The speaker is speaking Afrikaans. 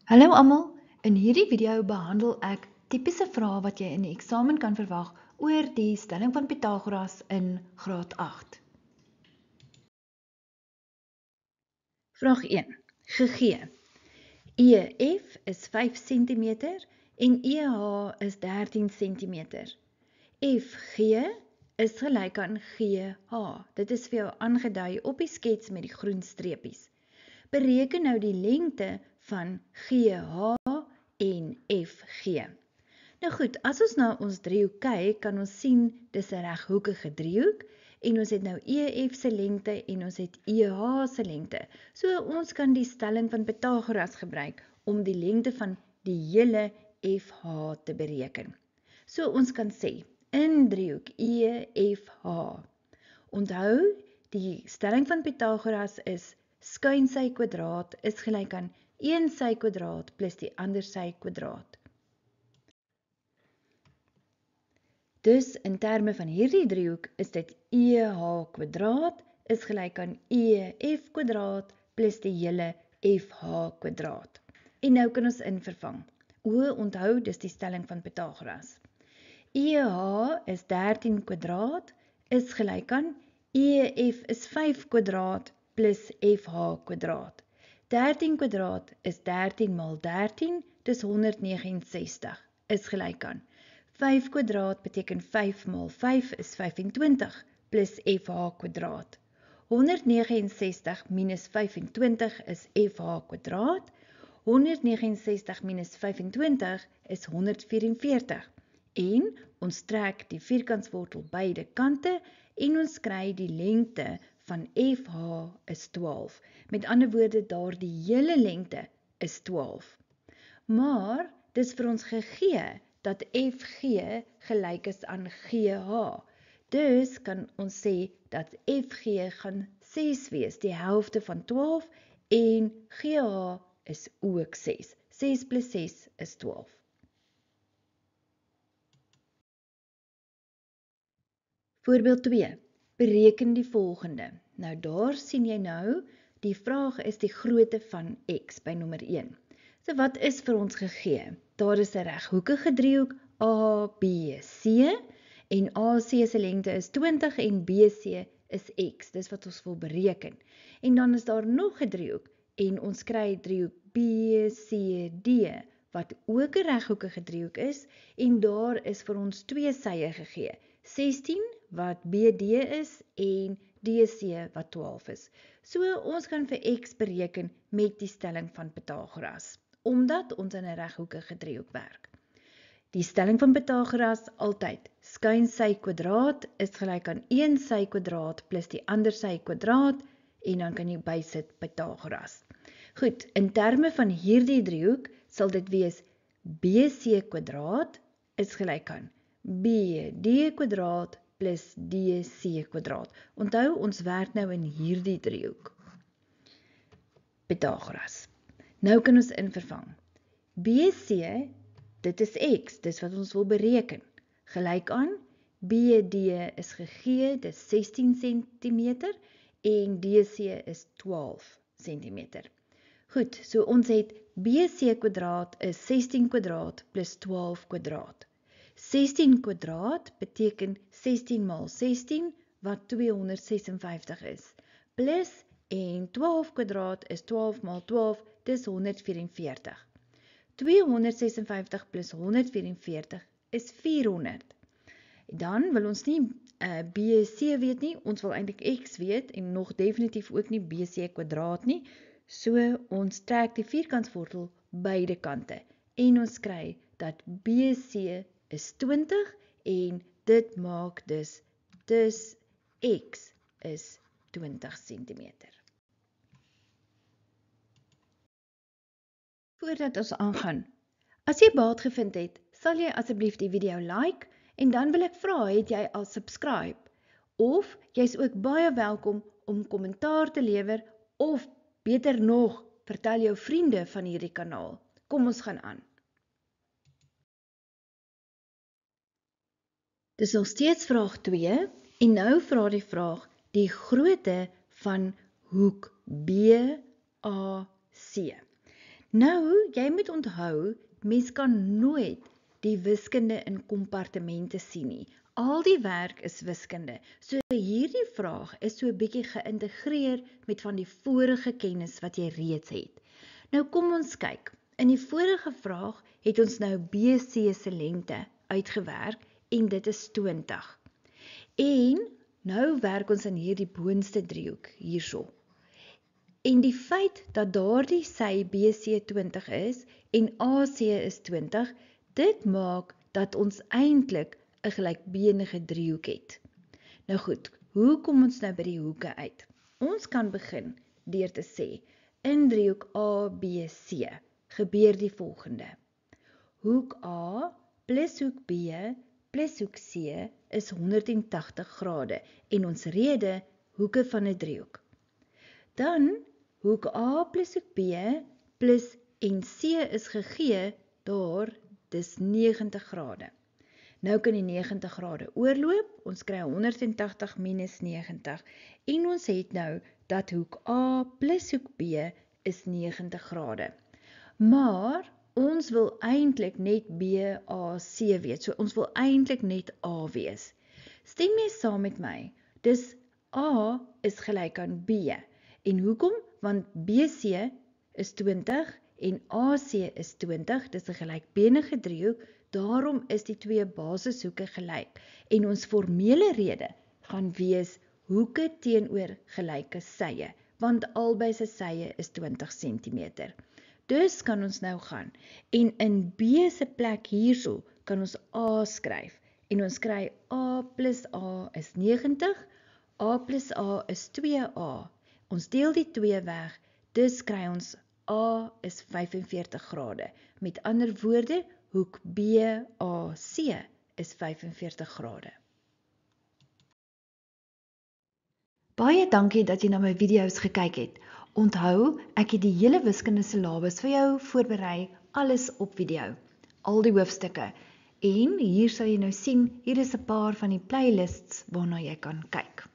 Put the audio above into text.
Hallo almal, in hierdie video behandel ek tipiese vrae wat jy in die eksamen kan verwag oor die stelling van Pythagoras in graad 8. Vraag 1. Gegee. EF is 5 cm en EH is 13 cm. FG is gelyk aan GH. Dit is vir jou aangedui op die skets met die groen streepies. Bereken nou die lengte van GH en FG. Nou goed, as ons na ons driehoek kyk, kan ons sien dis 'n reghoekige driehoek en ons het nou EF se lengte en ons het EH se lengte. So ons kan die stelling van Pythagoras gebruik om die lengte van die hele FH te bereken. So ons kan sê, in driehoek EFH. Onthou, die stelling van Pythagoras is skuin sy kwadraat is gelyk aan 1 sy kwadraat plus die ander sy kwadraat. Dus in terme van hierdie driehoek is dit EH kwadraat is gelyk aan EF kwadraat plus die hele FH kwadraat. En nou kan ons invervang. Onthou, dis die stelling van Pythagoras. EH is 13 kwadraat is gelyk aan EF is 5 kwadraat plus FH kwadraat. 13 kwadraat is 13 maal 13, dis 169, is gelyk aan. 5 kwadraat beteken 5 maal 5 is 25, plus FH kwadraat. 169 minus 25 is FH kwadraat. 169 minus 25 is 144. En ons trek die vierkantswortel beide kante en ons kry die lengte van FH is 12. Met ander woorde, daar die hele lengte is 12. Maar, dis vir ons gegee dat FG gelyk is aan GH. Dus kan ons sê dat FG gaan 6 wees, die helfte van 12, en GH is ook 6. 6 plus 6 is 12. Voorbeeld 2. Bereken die volgende. Nou daar sien jy nou, die vraag is die grootte van x by nommer 1. So wat is vir ons gegee? Daar is 'n reghoekige driehoek ABC en AC se lengte is 20 en BC is x. Dis wat ons wil bereken. En dan is daar nog 'n driehoek en ons kry driehoek BCD wat ook 'n reghoekige driehoek is en daar is vir ons twee sye gegee. 16 wat BD is en DC wat 12 is. So ons kan vir x bereken met die stelling van Pythagoras, omdat ons in 'n reghoekige driehoek werk. Die stelling van Pythagoras altyd skuin sy kwadraat is gelyk aan 1 sy kwadraat plus die ander sy kwadraat en dan kan jy bysit Pythagoras. Goed, in terme van hierdie driehoek sal dit wees BC kwadraat is gelyk aan BD kwadraat plus DC kwadraat. Onthou, ons werk nou in hierdie driehoek. Pythagoras. Nou kan ons invervang. BC, dit is x, dis wat ons wil bereken. Gelyk aan, BD is gegee, dis 16 cm en DC is 12 cm. Goed, so ons het BC kwadraat is 16 kwadraat plus 12 kwadraat. 16 kwadraat beteken 16 maal 16 wat 256 is. Plus en 12 kwadraat is 12 maal 12, dis 144. 256 plus 144 is 400. Dan wil ons nie BC weet nie, ons wil eintlik x weet en nog definitief ook nie BC kwadraat nie. So ons trek die vierkantswortel beide kante en ons kry dat BC is 20 en dit maak dus x is 20 cm. Voordat ons aangaan, as jy baat gevind het, sal jy asseblief die video like en dan wil ek vra, het jy al subscribe? Of jy's ook baie welkom om kommentaar te lewer of beter nog, vertel jou vriende van hierdie kanaal. Kom ons gaan aan. Dis nog steeds vraag 2 en nou vra die vraag die grootte van hoek BAC. Nou, jy moet onthou, mens kan nooit die wiskunde in kompartemente sien nie. Al die werk is wiskunde. So hierdie vraag is so 'n bietjie geïntegreer met van die vorige kennis wat jy reeds het. Nou kom ons kyk. In die vorige vraag het ons nou BC se lengte uitgewerk en dit is 20. En nou werk ons in hierdie boonste driehoek hierso. En die feit dat daardie sy BC 20 is en AC is 20, dit maak dat ons eintlik 'n gelykbenige driehoek het. Nou goed, hoe kom ons nou by die hoeke uit? Ons kan begin deur te sê, in driehoek ABC gebeur die volgende. Hoek A plus hoek B plus hoek C is 180 grade en ons rede hoeke van 'n driehoek. Dan hoek A plus hoek B plus en C is gegee daar, dis 90 grade. Nou kan die 90 grade oorloop, ons kry 180 minus 90 en ons het nou dat hoek A plus hoek B is 90 grade. Maar ons wil eintlik net BAC weet, so ons wil eintlik net A wees. Stem jy saam met my? Dis A is gelyk aan B. En hoekom? Want BC is 20 en AC is 20, dis 'n gelykbenige driehoek, daarom is die twee basishoeke gelyk. En ons formele rede gaan wees hoeke teenoor gelyke sye, want albei se sye is 20 cm. Dus kan ons nou gaan en in B se plek hierso kan ons A skryf en ons kry A plus A is 90, A plus A is 2A. Ons deel die 2 weg, dus kry ons A is 45 grade. Met ander woorde, hoek BAC is 45 grade. Baie dankie dat jy na my video's gekyk het. Onthou, ek het die hele wiskunde syllabus vir jou voorberei, alles op video, al die hoofstukke. En hier sal jy nou sien, hier is 'n paar van die playlists waarna jy kan kyk.